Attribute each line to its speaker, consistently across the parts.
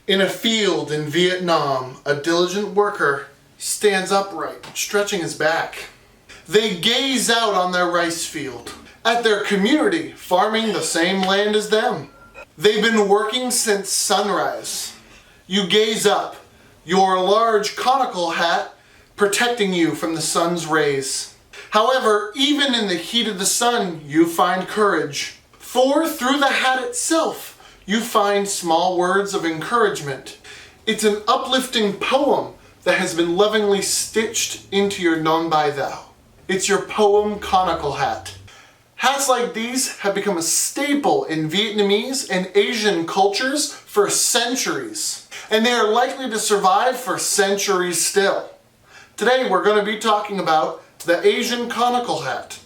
Speaker 1: In a field in Vietnam, a diligent worker stands upright, stretching his back. They gaze out on their rice field, at their community farming the same land as them. They've been working since sunrise. You gaze up, your large conical hat protecting you from the sun's rays. However, even in the heat of the sun, you find courage. For through the hat itself, you find small words of encouragement. It's an uplifting poem that has been lovingly stitched into your non by thou. It's your poem conical hat. Hats like these have become a staple in Vietnamese and Asian cultures for centuries, and they are likely to survive for centuries still. Today we're going to be talking about the Asian conical hat.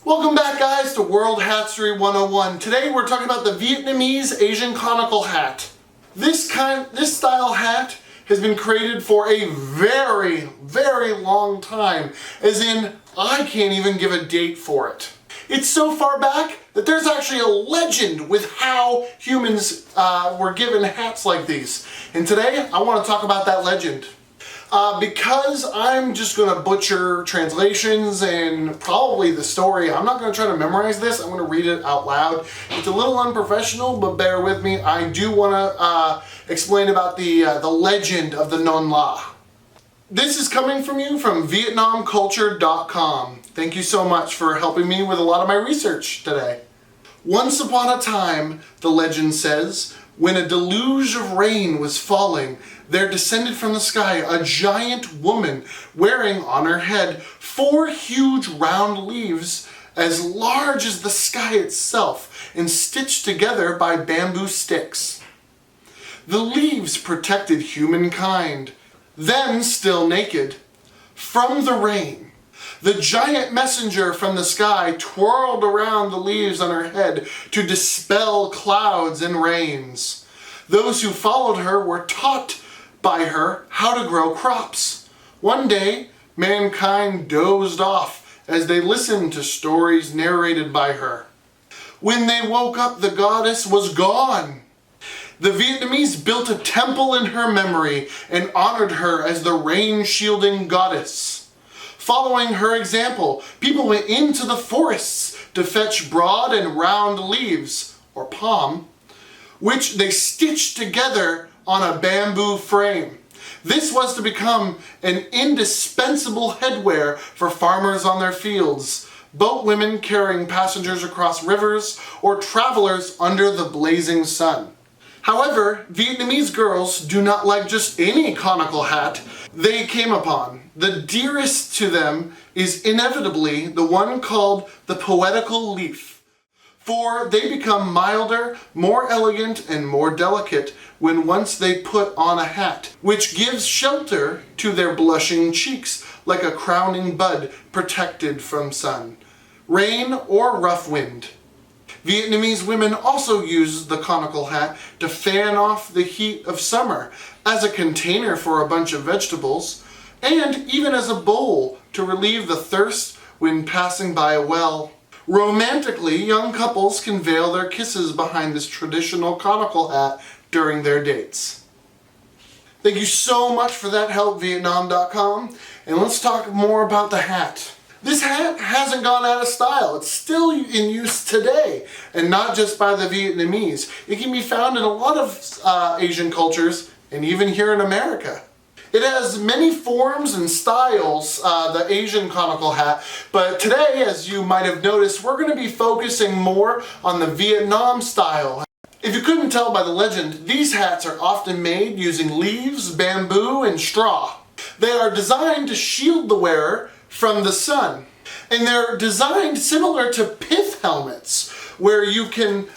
Speaker 1: Welcome back, guys, to World Hatstory 101. Today we're talking about the Vietnamese Asian conical hat. This style hat has been created for a very, very long time, as in I can't even give a date for it. It's so far back that there's actually a legend with how humans were given hats like these. And today I want to talk about that legend. Because I'm just going to butcher translations and probably the story, I'm not going to try to memorize this. I'm going to read it out loud. It's a little unprofessional, but bear with me. I do want to explain about the legend of the Non La. This is coming from you from VietnamCulture.com. Thank you so much for helping me with a lot of my research today. Once upon a time, the legend says, when a deluge of rain was falling, there descended from the sky a giant woman wearing on her head 4 huge round leaves as large as the sky itself and stitched together by bamboo sticks. The leaves protected humankind, then still naked, from the rain. The giant messenger from the sky twirled around the leaves on her head to dispel clouds and rains. Those who followed her were taught by her how to grow crops. One day, mankind dozed off as they listened to stories narrated by her. When they woke up, the goddess was gone. The Vietnamese built a temple in her memory and honored her as the rain-shielding goddess. Following her example, people went into the forests to fetch broad and round leaves, or palm, which they stitched together on a bamboo frame. This was to become an indispensable headwear for farmers on their fields, boat women carrying passengers across rivers, or travelers under the blazing sun. However, Vietnamese girls do not like just any conical hat they came upon. The dearest to them is inevitably the one called the poetical leaf, for they become milder, more elegant, and more delicate when once they put on a hat, which gives shelter to their blushing cheeks like a crowning bud protected from sun, rain, or rough wind. Vietnamese women also use the conical hat to fan off the heat of summer, as a container for a bunch of vegetables, and even as a bowl to relieve the thirst when passing by a well. Romantically, young couples can veil their kisses behind this traditional conical hat during their dates. Thank you so much for that help, Vietnam.com, and let's talk more about the hat. This hat hasn't gone out of style. It's still in use today, and not just by the Vietnamese. It can be found in a lot of Asian cultures, and even here in America. It has many forms and styles, the Asian conical hat, but today, as you might have noticed, we're going to be focusing more on the Vietnam style. If you couldn't tell by the legend, these hats are often made using leaves, bamboo, and straw. They are designed to shield the wearer from the sun, and they're designed similar to pith helmets, where you can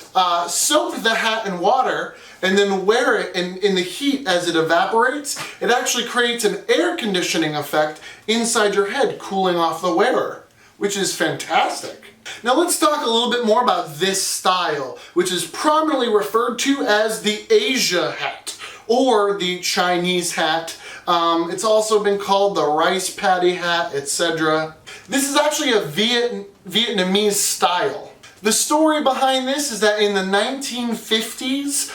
Speaker 1: soak the hat in water and then wear it in the heat as it evaporates. It actually creates an air conditioning effect inside your head, cooling off the wearer, which is fantastic. Now let's talk a little bit more about this style, which is prominently referred to as the Asia hat or the Chinese hat. It's also been called the rice paddy hat, etc. This is actually a Vietnamese style. The story behind this is that in the 1950s,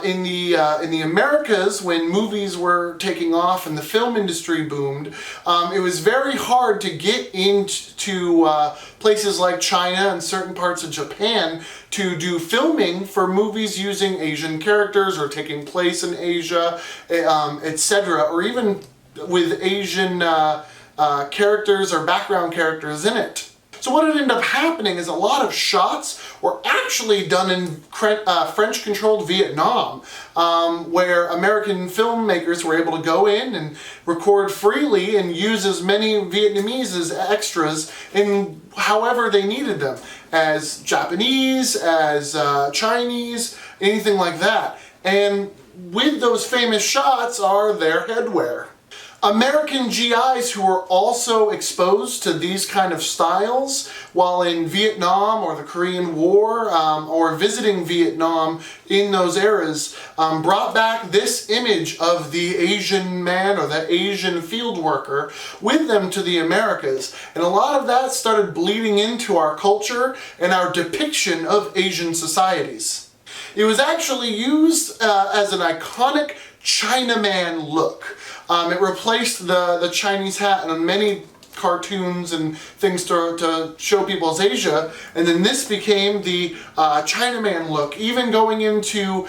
Speaker 1: in the Americas, when movies were taking off and the film industry boomed, it was very hard to get into places like China and certain parts of Japan to do filming for movies using Asian characters or taking place in Asia, etc., or even with Asian characters or background characters in it. So what ended up happening is a lot of shots were actually done in French-controlled Vietnam, where American filmmakers were able to go in and record freely and use as many Vietnamese as extras in however they needed them, as Japanese, as Chinese, anything like that. And with those famous shots are their headwear. American GIs who were also exposed to these kind of styles while in Vietnam or the Korean War or visiting Vietnam in those eras brought back this image of the Asian man or the Asian field worker with them to the Americas. And a lot of that started bleeding into our culture and our depiction of Asian societies. It was actually used as an iconic Chinaman look. It replaced the Chinese hat in many cartoons and things to show people as Asia, and then this became the Chinaman look, even going into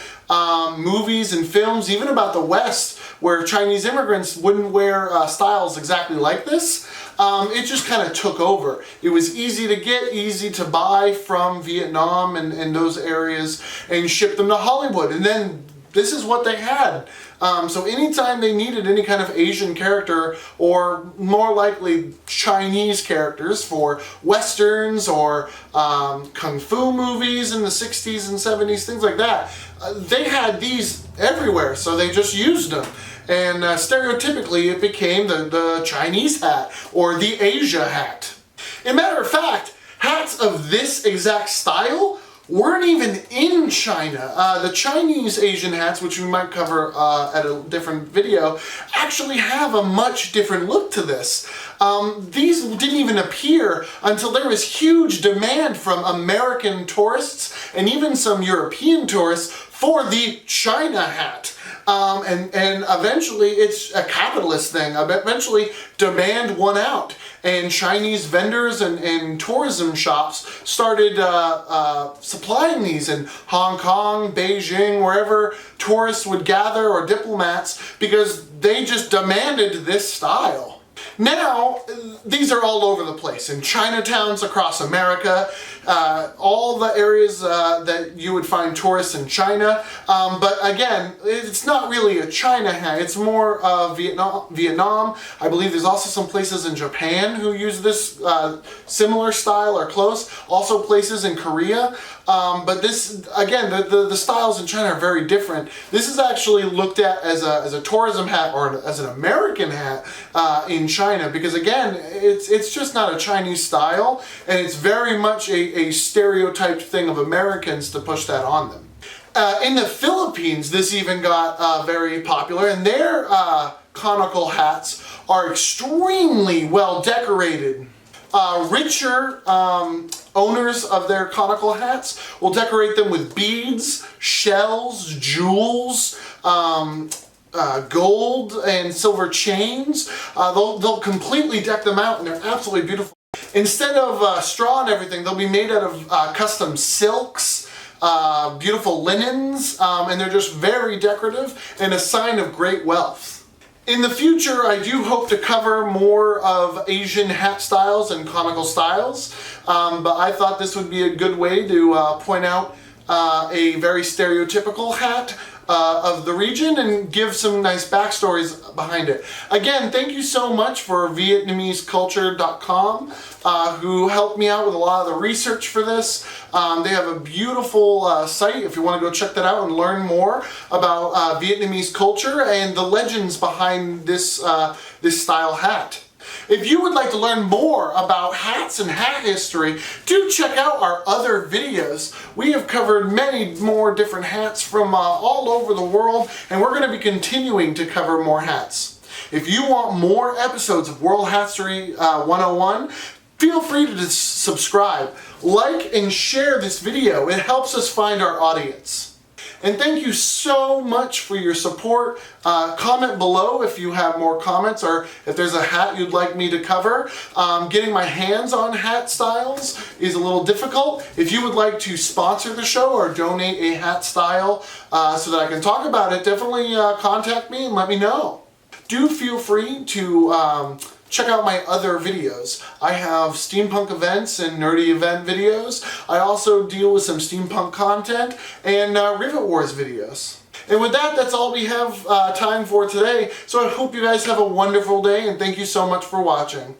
Speaker 1: movies and films, even about the West, where Chinese immigrants wouldn't wear styles exactly like this. It just kind of took over. It was easy to get, easy to buy from Vietnam and those areas and ship them to Hollywood, and then this is what they had. So anytime they needed any kind of Asian character, or more likely Chinese characters for Westerns or Kung Fu movies in the 60s and 70s, things like that, they had these everywhere, so they just used them. And stereotypically it became the Chinese hat or the Asia hat. As a matter of fact, hats of this exact style weren't even in China. The Chinese Asian hats, which we might cover at a different video, actually have a much different look to this. These didn't even appear until there was huge demand from American tourists and even some European tourists for the China hat. And eventually it's a capitalist thing. Eventually demand won out, and Chinese vendors and tourism shops started supplying these in Hong Kong, Beijing, wherever tourists would gather, or diplomats, because they just demanded this style. Now, these are all over the place, in Chinatowns across America, all the areas that you would find tourists in China. But again, it's not really a China hat, it's more Vietnam. I believe there's also some places in Japan who use this similar style or close, also places in Korea. But this, again, the styles in China are very different. This is actually looked at as a tourism hat or as an American hat in China, because again, it's just not a Chinese style, and it's very much a stereotyped thing of Americans to push that on them. In the Philippines, this even got very popular, and their conical hats are extremely well decorated. Richer owners of their conical hats will decorate them with beads, shells, jewels, gold and silver chains. They'll completely deck them out, and they're absolutely beautiful. Instead of straw and everything, they'll be made out of custom silks, beautiful linens, and they're just very decorative and a sign of great wealth. In the future, I do hope to cover more of Asian hat styles and conical styles, but I thought this would be a good way to point out a very stereotypical hat of the region and give some nice backstories behind it. Again, thank you so much for VietnameseCulture.com who helped me out with a lot of the research for this. They have a beautiful site if you want to go check that out and learn more about Vietnamese culture and the legends behind this, this style hat. If you would like to learn more about hats and hat history, do check out our other videos. We have covered many more different hats from all over the world, and we're going to be continuing to cover more hats. If you want more episodes of World Hatstory 101, feel free to subscribe, like, and share this video. It helps us find our audience. And thank you so much for your support. Comment below if you have more comments or if there's a hat you'd like me to cover. Getting my hands on hat styles is a little difficult. If you would like to sponsor the show or donate a hat style so that I can talk about it, definitely contact me and let me know. Do feel free to check out my other videos. I have steampunk events and nerdy event videos. I also deal with some steampunk content and Rivet Wars videos. And with that, that's all we have time for today. So I hope you guys have a wonderful day and thank you so much for watching.